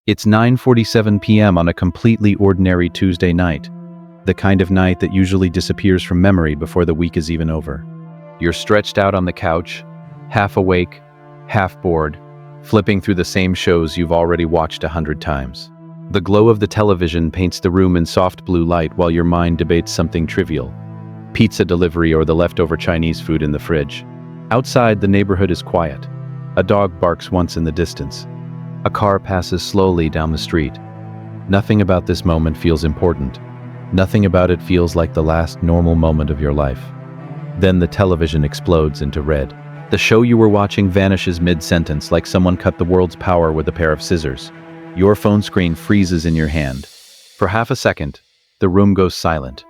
It's 9:47 p.m. on a completely ordinary Tuesday night, the kind of night that usually disappears from memory before the week is even over. You're stretched out on the couch, half awake, half bored, flipping through the same shows you've already watched 100 times. The glow of the television paints the room in soft blue light while your mind debates something trivial: pizza delivery or the leftover Chinese food in the fridge. Outside, the neighborhood is quiet. A dog barks once in the distance. A car passes slowly down the street. Nothing about this moment feels important. Nothing about it feels like the last normal moment of your life. Then the television explodes into red. The show you were watching vanishes mid-sentence like someone cut the world's power with a pair of scissors. Your phone screen freezes in your hand. For half a second, the room goes silent,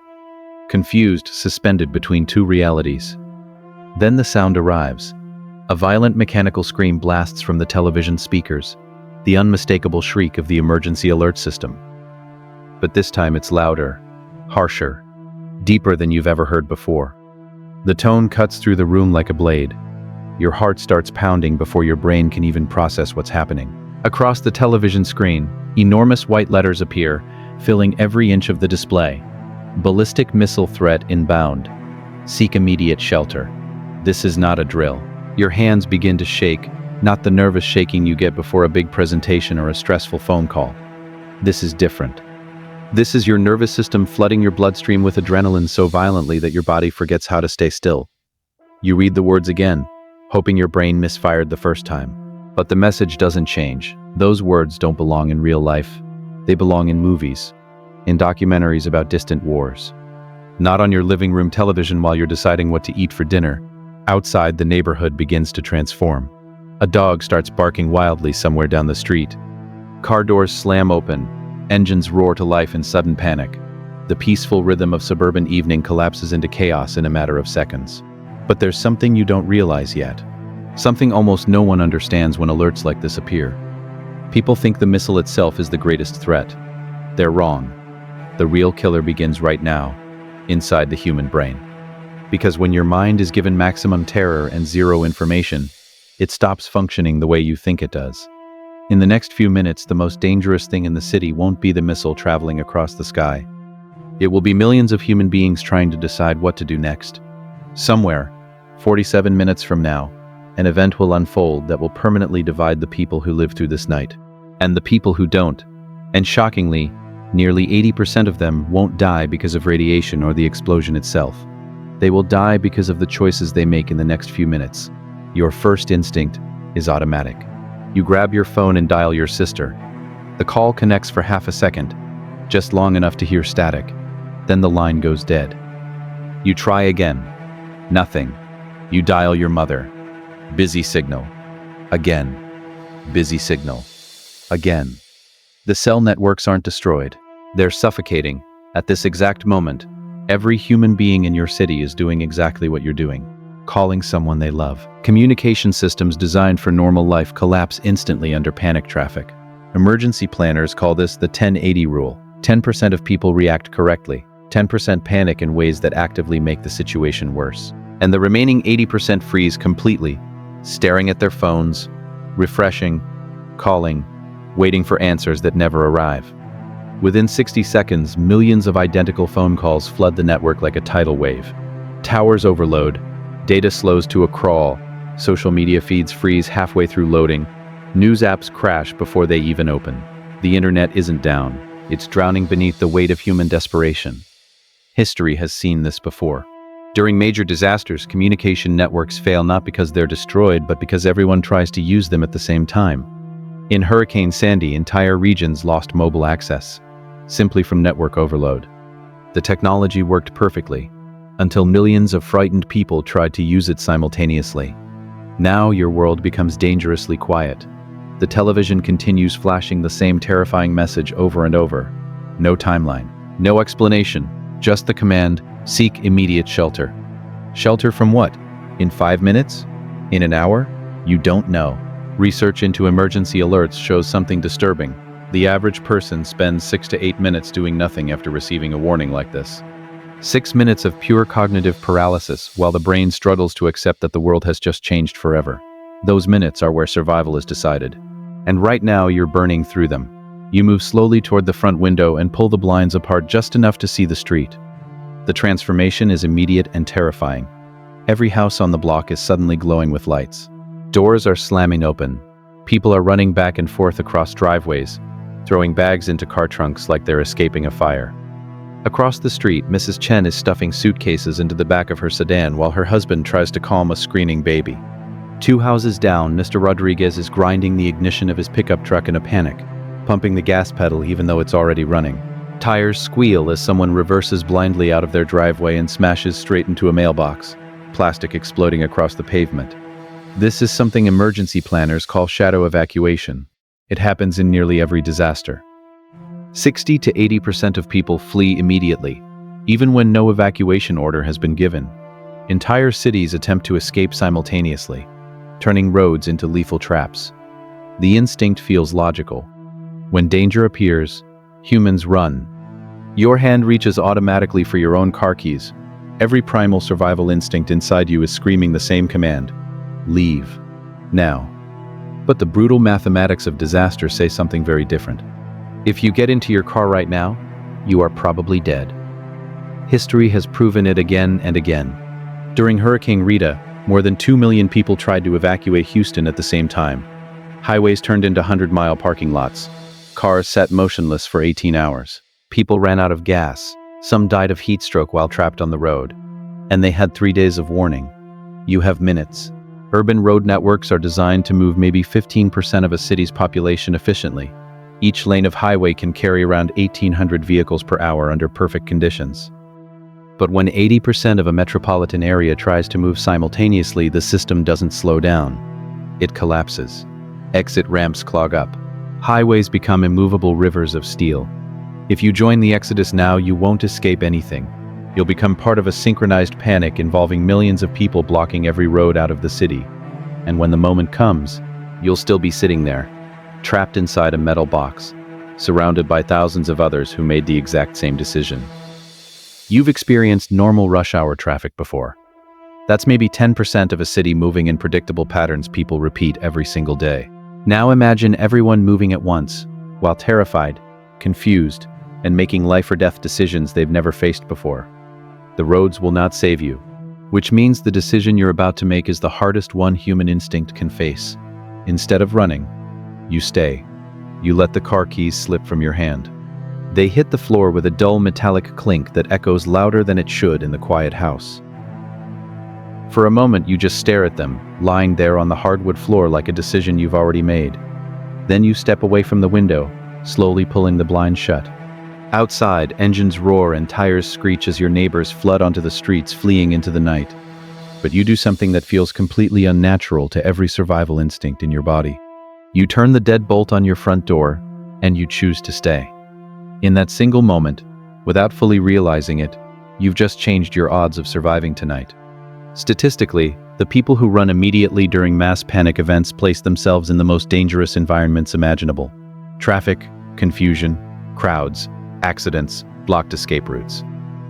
confused, suspended between two realities. Then the sound arrives. A violent mechanical scream blasts from the television speakers, the unmistakable shriek of the emergency alert system. But this time it's louder, harsher, deeper than you've ever heard before. The tone cuts through the room like a blade. Your heart starts pounding before your brain can even process what's happening. Across the television screen, enormous white letters appear, filling every inch of the display. Ballistic missile threat inbound. Seek immediate shelter. This is not a drill. Your hands begin to shake, not the nervous shaking you get before a big presentation or a stressful phone call. This is different. This is your nervous system flooding your bloodstream with adrenaline so violently that your body forgets how to stay still. You read the words again, hoping your brain misfired the first time. But the message doesn't change. Those words don't belong in real life. They belong in movies, in documentaries about distant wars. Not on your living room television while you're deciding what to eat for dinner. Outside, the neighborhood begins to transform. A dog starts barking wildly somewhere down the street. Car doors slam open. Engines roar to life in sudden panic. The peaceful rhythm of suburban evening collapses into chaos in a matter of seconds. But there's something you don't realize yet. Something almost no one understands when alerts like this appear. People think the missile itself is the greatest threat. They're wrong. The real killer begins right now, inside the human brain. Because when your mind is given maximum terror and zero information, it stops functioning the way you think it does. In the next few minutes, the most dangerous thing in the city won't be the missile traveling across the sky. It will be millions of human beings trying to decide what to do next. Somewhere, 47 minutes from now, an event will unfold that will permanently divide the people who live through this night, and the people who don't. And shockingly, nearly 80% of them won't die because of radiation or the explosion itself. They will die because of the choices they make in the next few minutes. Your first instinct is automatic. You grab your phone and dial your sister. The call connects for half a second, just long enough to hear static. Then the line goes dead. You try again. Nothing. You dial your mother. Busy signal. Again. Busy signal. Again. The cell networks aren't destroyed. They're suffocating. At this exact moment, every human being in your city is doing exactly what you're doing. Calling someone they love. Communication systems designed for normal life collapse instantly under panic traffic. Emergency planners call this the 10-80 rule. 10% of people react correctly. 10% panic in ways that actively make the situation worse. And the remaining 80% freeze completely, staring at their phones, refreshing, calling, waiting for answers that never arrive. Within 60 seconds, millions of identical phone calls flood the network like a tidal wave. Towers overload. Data slows to a crawl, social media feeds freeze halfway through loading, news apps crash before they even open. The internet isn't down, it's drowning beneath the weight of human desperation. History has seen this before. During major disasters, communication networks fail not because they're destroyed, but because everyone tries to use them at the same time. In Hurricane Sandy, entire regions lost mobile access, simply from network overload. The technology worked perfectly, until millions of frightened people tried to use it simultaneously. Now your world becomes dangerously quiet. The television continues flashing the same terrifying message over and over. No timeline, no explanation, just the command, seek immediate shelter. Shelter from what? In 5 minutes? In an hour? You don't know. Research into emergency alerts shows something disturbing. The average person spends 6 to 8 minutes doing nothing after receiving a warning like this. 6 minutes of pure cognitive paralysis while the brain struggles to accept that the world has just changed forever. Those minutes are where survival is decided. And right now you're burning through them. You move slowly toward the front window and pull the blinds apart just enough to see the street. The transformation is immediate and terrifying. Every house on the block is suddenly glowing with lights. Doors are slamming open. People are running back and forth across driveways, throwing bags into car trunks like they're escaping a fire. Across the street, Mrs. Chen is stuffing suitcases into the back of her sedan while her husband tries to calm a screaming baby. 2 houses down, Mr. Rodriguez is grinding the ignition of his pickup truck in a panic, pumping the gas pedal even though it's already running. Tires squeal as someone reverses blindly out of their driveway and smashes straight into a mailbox, plastic exploding across the pavement. This is something emergency planners call shadow evacuation. It happens in nearly every disaster. 60 to 80% of people flee immediately, even when no evacuation order has been given. Entire cities attempt to escape simultaneously, turning roads into lethal traps. The instinct feels logical. When danger appears, humans run. Your hand reaches automatically for your own car keys. Every primal survival instinct inside you is screaming the same command: leave. Now. But the brutal mathematics of disaster say something very different. If you get into your car right now, you are probably dead. History has proven it again and again. During Hurricane Rita, more than 2 million people tried to evacuate Houston at the same time. Highways turned into 100-mile parking lots. Cars sat motionless for 18 hours. People ran out of gas. Some died of heat stroke while trapped on the road. And they had 3 days of warning. You have minutes. Urban road networks are designed to move maybe 15% of a city's population efficiently. Each lane of highway can carry around 1,800 vehicles per hour under perfect conditions. But when 80% of a metropolitan area tries to move simultaneously, the system doesn't slow down. It collapses. Exit ramps clog up. Highways become immovable rivers of steel. If you join the exodus now, you won't escape anything. You'll become part of a synchronized panic involving millions of people blocking every road out of the city. And when the moment comes, you'll still be sitting there, trapped inside a metal box, surrounded by thousands of others who made the exact same decision. You've experienced normal rush hour traffic before. That's maybe 10% of a city moving in predictable patterns people repeat every single day. Now imagine everyone moving at once, while terrified, confused, and making life or death decisions they've never faced before. The roads will not save you, which means the decision you're about to make is the hardest one human instinct can face. Instead of running, you stay. You let the car keys slip from your hand. They hit the floor with a dull metallic clink that echoes louder than it should in the quiet house. For a moment, you just stare at them, lying there on the hardwood floor like a decision you've already made. Then you step away from the window, slowly pulling the blind shut. Outside, engines roar and tires screech as your neighbors flood onto the streets, fleeing into the night. But you do something that feels completely unnatural to every survival instinct in your body. You turn the deadbolt on your front door, and you choose to stay. In that single moment, without fully realizing it, you've just changed your odds of surviving tonight. Statistically, the people who run immediately during mass panic events place themselves in the most dangerous environments imaginable. Traffic, confusion, crowds, accidents, blocked escape routes.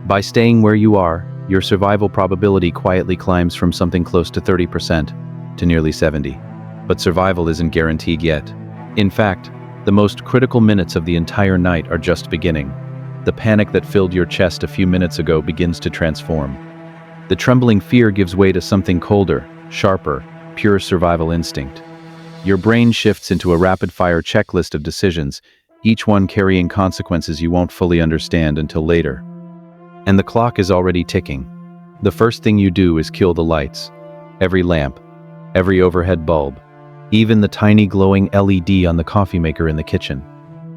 By staying where you are, your survival probability quietly climbs from something close to 30% to nearly 70%. But survival isn't guaranteed yet. In fact, the most critical minutes of the entire night are just beginning. The panic that filled your chest a few minutes ago begins to transform. The trembling fear gives way to something colder, sharper, pure survival instinct. Your brain shifts into a rapid-fire checklist of decisions, each one carrying consequences you won't fully understand until later. And the clock is already ticking. The first thing you do is kill the lights. Every lamp, every overhead bulb, even the tiny glowing LED on the coffee maker in the kitchen.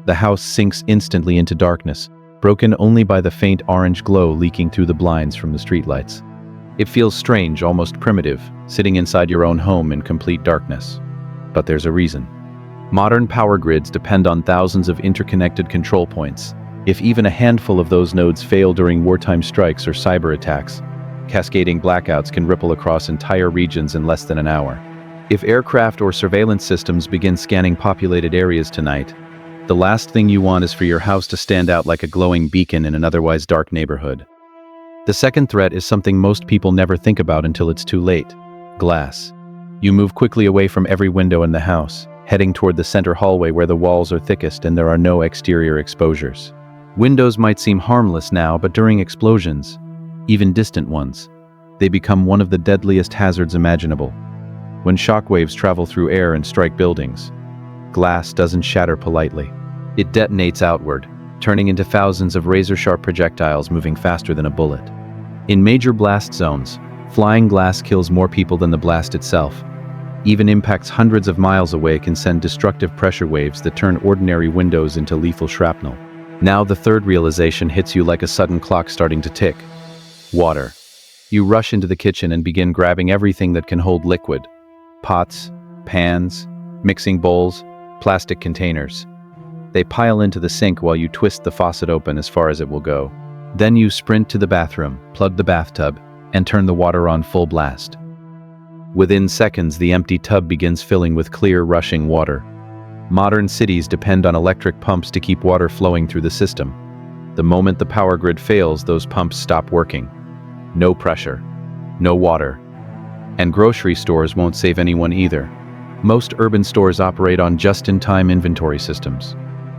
The house sinks instantly into darkness, broken only by the faint orange glow leaking through the blinds from the streetlights. It feels strange, almost primitive, sitting inside your own home in complete darkness. But there's a reason. Modern power grids depend on thousands of interconnected control points. If even a handful of those nodes fail during wartime strikes or cyber attacks, cascading blackouts can ripple across entire regions in less than an hour. If aircraft or surveillance systems begin scanning populated areas tonight, the last thing you want is for your house to stand out like a glowing beacon in an otherwise dark neighborhood. The second threat is something most people never think about until it's too late: glass. You move quickly away from every window in the house. heading toward the center hallway where the walls are thickest and there are no exterior exposures. Windows might seem harmless now, but during explosions, even distant ones, they become one of the deadliest hazards imaginable. When shockwaves travel through air and strike buildings, glass doesn't shatter politely. It detonates outward, turning into thousands of razor-sharp projectiles moving faster than a bullet. In major blast zones, flying glass kills more people than the blast itself. Even impacts hundreds of miles away can send destructive pressure waves that turn ordinary windows into lethal shrapnel. Now the third realization hits you like a sudden clock starting to tick. Water. You rush into the kitchen and begin grabbing everything that can hold liquid. Pots, pans, mixing bowls, plastic containers. They pile into the sink while you twist the faucet open as far as it will go. Then you sprint to the bathroom, plug the bathtub, and turn the water on full blast. Within seconds, the empty tub begins filling with clear, rushing water. Modern cities depend on electric pumps to keep water flowing through the system. The moment the power grid fails, those pumps stop working. No pressure, no water. And grocery stores won't save anyone either. Most urban stores operate on just-in-time inventory systems,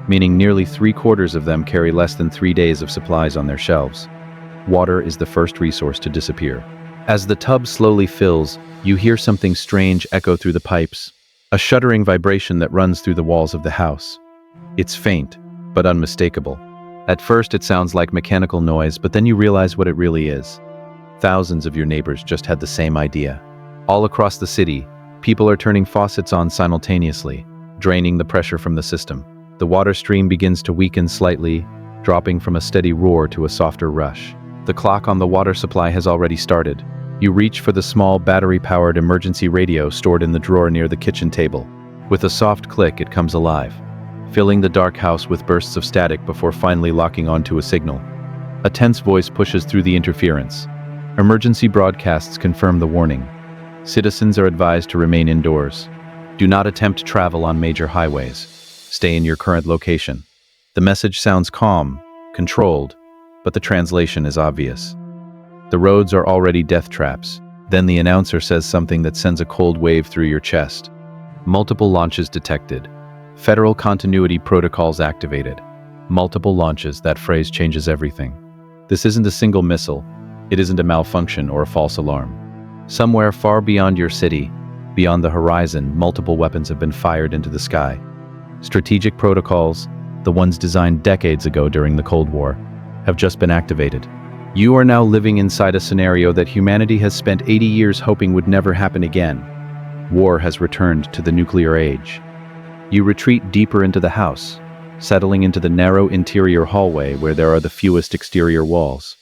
meaning nearly 3/4 of them carry less than 3 days of supplies on their shelves. Water is the first resource to disappear. As the tub slowly fills, you hear something strange echo through the pipes, a shuddering vibration that runs through the walls of the house. It's faint, but unmistakable. At first it sounds like mechanical noise, but then you realize what it really is. Thousands of your neighbors just had the same idea. All across the city, people are turning faucets on simultaneously, draining the pressure from the system. The water stream begins to weaken slightly, dropping from a steady roar to a softer rush. The clock on the water supply has already started. You reach for the small battery-powered emergency radio stored in the drawer near the kitchen table. With a soft click, it comes alive, filling the dark house with bursts of static before finally locking onto a signal. A tense voice pushes through the interference. Emergency broadcasts confirm the warning. Citizens are advised to remain indoors. Do not attempt travel on major highways. Stay in your current location. The message sounds calm, controlled, but the translation is obvious. The roads are already death traps. Then the announcer says something that sends a cold wave through your chest. Multiple launches detected. Federal continuity protocols activated. Multiple launches. That phrase changes everything. This isn't a single missile. It isn't a malfunction or a false alarm. Somewhere far beyond your city, beyond the horizon, multiple weapons have been fired into the sky. Strategic protocols, the ones designed decades ago during the Cold War, have just been activated. You are now living inside a scenario that humanity has spent 80 years hoping would never happen again. War has returned to the nuclear age. You retreat deeper into the house, settling into the narrow interior hallway where there are the fewest exterior walls.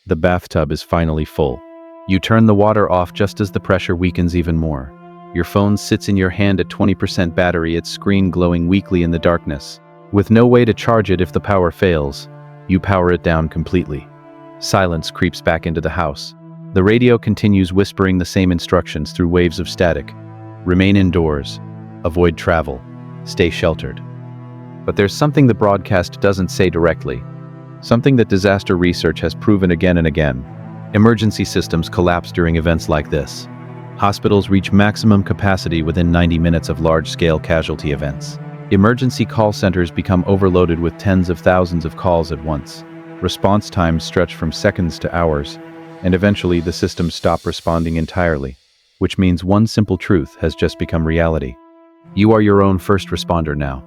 The bathtub is finally full. You turn the water off just as the pressure weakens even more. Your phone sits in your hand at 20% battery, its screen glowing weakly in the darkness. With no way to charge it if the power fails, you power it down completely. Silence creeps back into the house. The radio continues whispering the same instructions through waves of static. Remain indoors. Avoid travel. Stay sheltered. But there's something the broadcast doesn't say directly. Something that disaster research has proven again and again. Emergency systems collapse during events like this. Hospitals reach maximum capacity within 90 minutes of large-scale casualty events. Emergency call centers become overloaded with tens of thousands of calls at once. Response times stretch from seconds to hours, and eventually the systems stop responding entirely, which means one simple truth has just become reality. You are your own first responder now.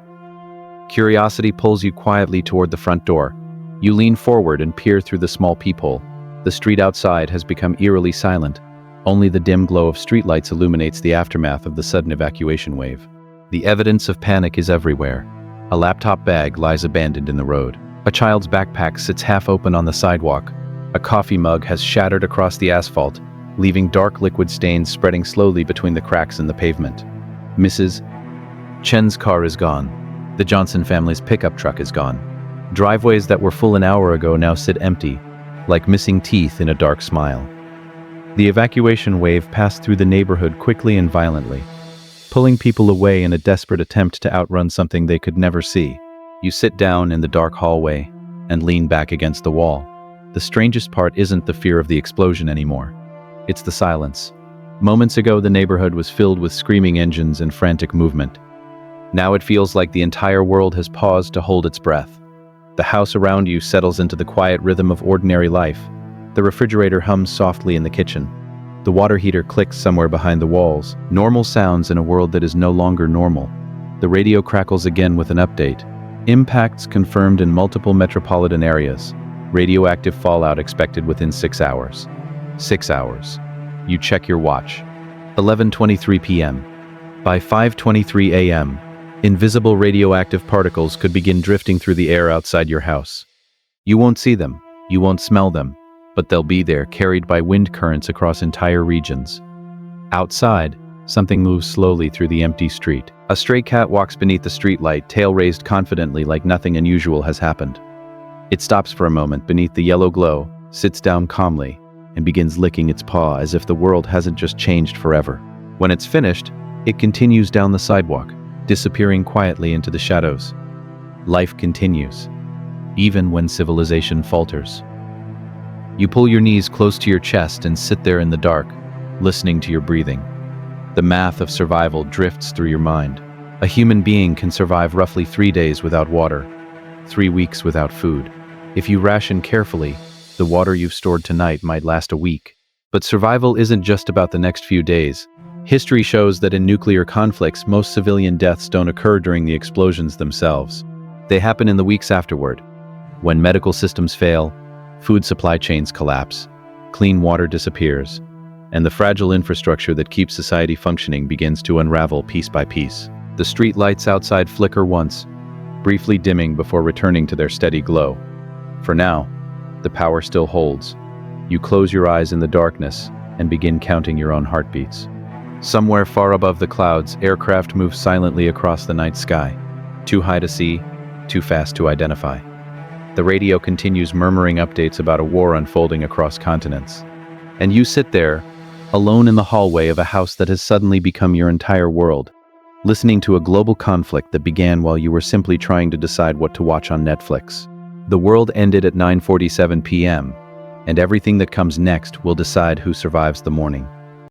Curiosity pulls you quietly toward the front door. You lean forward and peer through the small peephole. The street outside has become eerily silent. Only the dim glow of streetlights illuminates the aftermath of the sudden evacuation wave. The evidence of panic is everywhere. A laptop bag lies abandoned in the road. A child's backpack sits half open on the sidewalk. A coffee mug has shattered across the asphalt, leaving dark liquid stains spreading slowly between the cracks in the pavement. Mrs. Chen's car is gone. The Johnson family's pickup truck is gone. Driveways that were full an hour ago now sit empty, like missing teeth in a dark smile. The evacuation wave passed through the neighborhood quickly and violently, pulling people away in a desperate attempt to outrun something they could never see. You sit down in the dark hallway and lean back against the wall. The strangest part isn't the fear of the explosion anymore. It's the silence. Moments ago, the neighborhood was filled with screaming engines and frantic movement. Now it feels like the entire world has paused to hold its breath. The house around you settles into the quiet rhythm of ordinary life. The refrigerator hums softly in the kitchen. The water heater clicks somewhere behind the walls. Normal sounds in a world that is no longer normal. The radio crackles again with an update. Impacts confirmed in multiple metropolitan areas. Radioactive fallout expected within 6 hours. 6 hours. You check your watch. 11:23 p.m. By 5:23 a.m., invisible radioactive particles could begin drifting through the air outside your house. You won't see them, you won't smell them, but they'll be there, carried by wind currents across entire regions. Outside, something moves slowly through the empty street. A stray cat walks beneath the streetlight, tail raised confidently like nothing unusual has happened. It stops for a moment beneath the yellow glow, sits down calmly, and begins licking its paw as if the world hasn't just changed forever. When it's finished, it continues down the sidewalk, disappearing quietly into the shadows. Life continues, even when civilization falters. You pull your knees close to your chest and sit there in the dark, listening to your breathing. The math of survival drifts through your mind. A human being can survive roughly 3 days without water, 3 weeks without food. If you ration carefully, the water you've stored tonight might last a week. But survival isn't just about the next few days. History shows that in nuclear conflicts, most civilian deaths don't occur during the explosions themselves. They happen in the weeks afterward. When medical systems fail, food supply chains collapse, clean water disappears, and the fragile infrastructure that keeps society functioning begins to unravel piece by piece. The street lights outside flicker once, briefly dimming before returning to their steady glow. For now, the power still holds. You close your eyes in the darkness and begin counting your own heartbeats. Somewhere far above the clouds, aircraft move silently across the night sky, too high to see, too fast to identify. The radio continues murmuring updates about a war unfolding across continents. And you sit there, alone in the hallway of a house that has suddenly become your entire world, listening to a global conflict that began while you were simply trying to decide what to watch on Netflix. The world ended at 9:47 p.m., and everything that comes next will decide who survives the morning.